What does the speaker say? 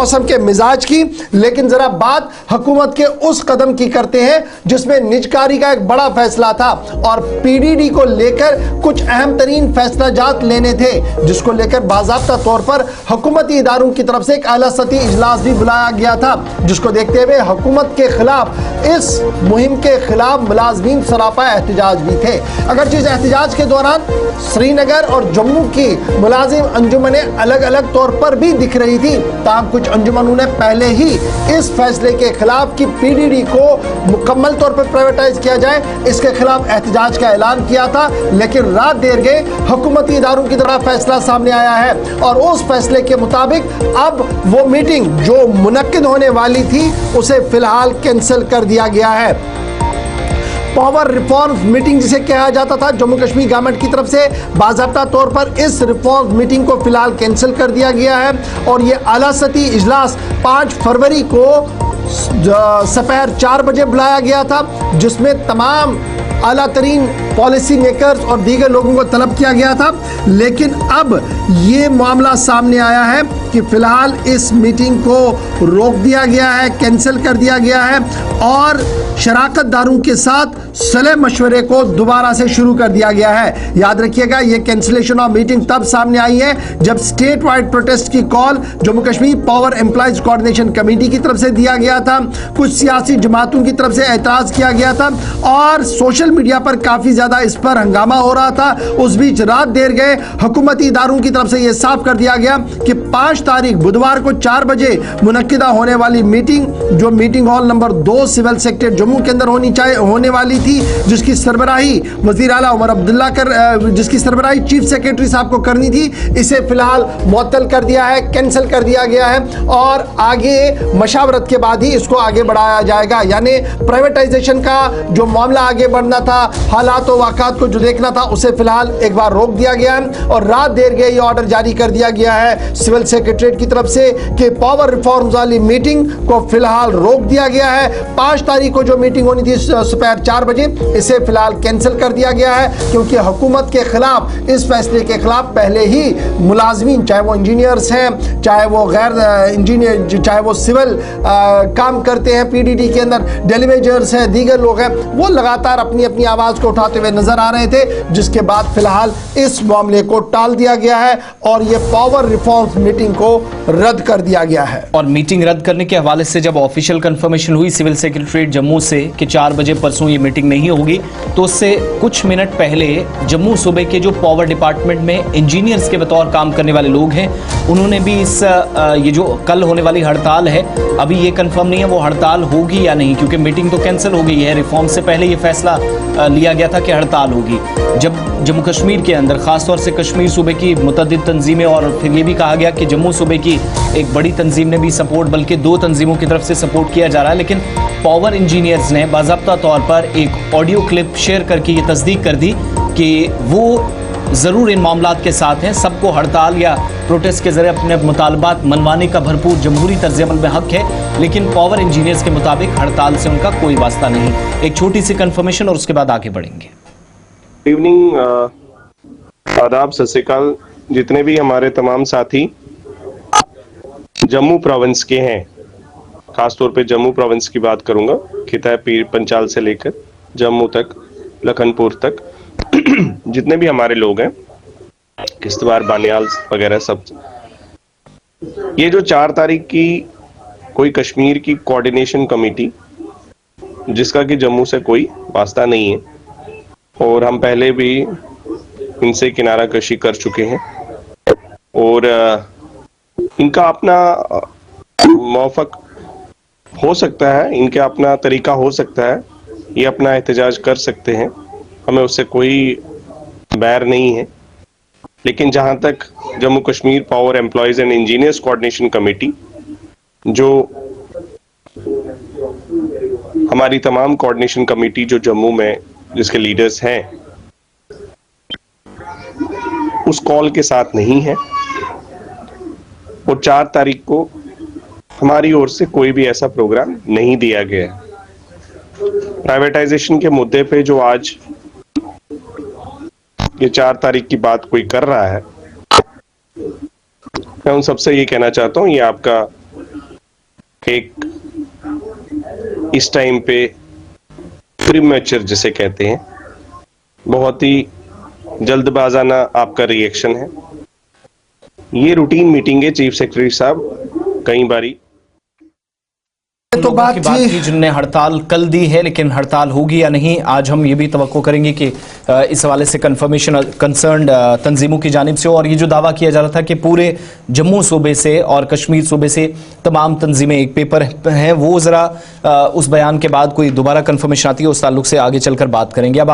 मौसम के मिजाज की, लेकिन जरा बात हुकूमत के उस कदम की करते हैं जिसमें निजकारी का एक बड़ा फैसला था और पीडीडी को लेकर कुछ अहम तरीन फैसला जात लेने थे, जिसको लेकर बाज़ाब्ता तौर पर हुकूमती इदारों की तरफ से एक आला सती इजलास भी बुलाया गया था, जिसको देखते हुए हुकूमत के खिलाफ, इस मुहिम के खिलाफ मुलाजमीन सरापा एहतजाज भी थे। अगरचे इस एहतजाज के दौरान श्रीनगर और जम्मू की मुलाजिम अंजुमनें अलग अलग तौर पर भी दिख रही थी, ताहम कुछ अंजुमनों ने पहले ही इस फैसले के खिलाफ कि पीडीडी को मुकम्मल तौर पर प्राइवेटाइज किया जाए, इसके खिलाफ एहतजाज का ऐलान किया था। लेकिन रात देर गए हुकूमती इदारों की तरफ फैसला सामने आया है और उस फैसले के मुताबिक अब वो मीटिंग जो मुनक्किद होने वाली थी उसे फिलहाल कैंसिल कर दिया गया है। पावर रिफॉर्म मीटिंग जिसे कहा जाता था, जम्मू कश्मीर गवर्नमेंट की तरफ से बाज़ाब्ता तौर पर इस रिफॉर्म मीटिंग को फिलहाल कैंसिल कर दिया गया है और ये आला सती इजलास 5 फरवरी को दोपहर 4 बजे बुलाया गया था, जिसमें तमाम आला तरीन पॉलिसी मेकर्स और दीगर लोगों को तलब किया गया था। लेकिन अब ये मामला सामने आया है कि फिलहाल इस मीटिंग को रोक दिया गया है, कैंसिल कर दिया गया है और शराकतदारों के साथ सलाह मशवरे को दोबारा से शुरू कर दिया गया है। याद रखिएगा, ये कैंसिलेशन ऑफ मीटिंग तब सामने आई है जब स्टेट वाइड प्रोटेस्ट की call Jammu Kashmir power employees coordination committee की तरफ से दिया गया था, कुछ सियासी जमातों की तरफ से एतराज किया गया था और सोशल मीडिया पर काफी ज्यादा इस पर हंगामा हो रहा था। उस बीच रात देर गए हुकूमती इदारों की तरफ से यह साफ कर दिया गया कि 5 तारीख बुधवार को 4 बजे मुनक्किदा होने वाली मीटिंग, जो meeting hall number 2 civil secretary Jammu के अंदर होने वाली थी, जिसकी सरबराही वजीर आला उमर अब्दुल्ला जिसकी सरबराही चीफ सेक्रेटरी साहब को करनी थी, इसे फिलहाल मुअत्तल कर दिया है, कैंसिल कर दिया गया है और आगे मशावरत के बाद ही इसको आगे बढ़ाया जाएगा। यानी प्राइवेटाइजेशन का जो मामला आगे बढ़ना था, हालात और वाक़ात को जो देखना था, उसे फिलहाल एक बार रोक दिया गया है और रात देर गए ये ऑर्डर जारी कर दिया गया है सिविल सेक्रेटरीट की तरफ से कि पावर रिफॉर्म्स वाली मीटिंग को फिलहाल रोक दिया गया है। 5 तारीख को जो मीटिंग होनी थी दोपहर 4 बजे, इसे फिलहाल कैंसिल कर दिया गया है क्योंकि हुकूमत के खिलाफ, इस फैसले के खिलाफ पहले ही मुलाजमीन, चाहे वो इंजीनियर्स हैं, चाहे वो गैर इंजीनियर, चाहे वो सिविल काम करते हैं पीडीडी के अंदर, डेलीवेजर्स हैं, दीगर लोग हैं, वो लगातार अपनी अपनी आवाज़ को उठाते हुए नजर आ रहे थे, जिसके बाद फिलहाल इस मामले को टाल दिया गया है और ये पावर रिफॉर्म्स मीटिंग को रद्द कर दिया गया है। और मीटिंग रद्द करने के हवाले से जब ऑफिशियल कंफर्मेशन हुई सिविल सेक्रेटरीट जम्मू से कि 4 बजे परसों ये मीटिंग नहीं होगी, तो उससे कुछ मिनट पहले जम्मू सूबे के जो पावर डिपार्टमेंट में इंजीनियर्स के बतौर काम करने वाले लोग हैं, उन्होंने भी इस ये जो कल होने वाली हड़ताल है, अभी ये कंफर्म नहीं है वो हड़ताल होगी या नहीं, क्योंकि मीटिंग तो कैंसिल हो गई है। रिफॉर्म से पहले ये फैसला लिया गया था कि हड़ताल होगी। जब जम्मू कश्मीर के अंदर खासतौर से कश्मीर सूबे की मुतअद्दिद तंजीमें और फिर ये भी कहा गया कि जम्मू सूबे की एक बड़ी तंजीम ने भी सपोर्ट, बल्कि 2 तंजीमों की तरफ से सपोर्ट किया जा रहा है, लेकिन पावर इंजीनियर्स ने बाज़ाब्ता तौर पर एक ऑडियो क्लिप शेयर करके ये तस्दीक कर दी कि वो ज़रूर इन मामलात के साथ हैं, सबको हड़ताल या प्रोटेस्ट के ज़रिए अपने मुतालबात मनवाने का भरपूर जमहूरी तर्ज़ अमल में हक़ है, लेकिन पावर इंजीनियर्स के मुताबिक हड़ताल से उनका कोई वास्ता नहीं। एक छोटी सी कंफर्मेशन और उसके बाद आगे बढ़ेंगे। इवनिंग, आदाब, सत श्री अकाल। जितने भी हमारे तमाम साथी जम्मू प्रोविंस के हैं, खासतौर पे जम्मू प्रोविंस की बात करूंगा, खिता पीर पंचाल से लेकर जम्मू तक, लखनपुर तक, जितने भी हमारे लोग हैं, किश्तवाड़, बानियाल वगैरह सब, ये जो 4 तारीख की कोई कश्मीर की कोऑर्डिनेशन कमेटी, जिसका कि जम्मू से कोई वास्ता नहीं है और हम पहले भी इनसे किनारा कशी कर चुके हैं और इनका अपना मौफक हो सकता है, इनका अपना तरीका हो सकता है, ये अपना एहतजाज कर सकते हैं, हमें उससे कोई बैर नहीं है। लेकिन जहां तक Jammu Kashmir power employees and engineers coordination committee, जो हमारी तमाम कोऑर्डिनेशन कमेटी जो जम्मू में जिसके लीडर्स हैं, उस कॉल के साथ नहीं है और 4 तारीख को हमारी ओर से कोई भी ऐसा प्रोग्राम नहीं दिया गया है। प्राइवेटाइजेशन के मुद्दे पे जो आज ये 4 तारीख की बात कोई कर रहा है, मैं उन सबसे ये कहना चाहता हूँ, ये आपका एक इस टाइम पे प्रीमैच्योर जिसे कहते हैं, बहुत ही जल्दबाजाना आपका रिएक्शन है। ये रूटीन मीटिंग है चीफ सेक्रेटरी साहब, कई बारी तो बात की बात थी की जिनने हड़ताल कल दी है, लेकिन हड़ताल होगी या नहीं आज हम ये भी तवक्को करेंगे कि इस हवाले से कंफर्मेशन कंसर्न्ड तंजीमों की जानिब से। और ये जो दावा किया जा रहा था कि पूरे जम्मू सूबे से और कश्मीर सूबे से तमाम तंजीमें एक पेपर हैं, वो जरा उस बयान के बाद कोई दोबारा कंफर्मेशन आती है उस ताल्लुक से आगे चलकर बात करेंगे। अब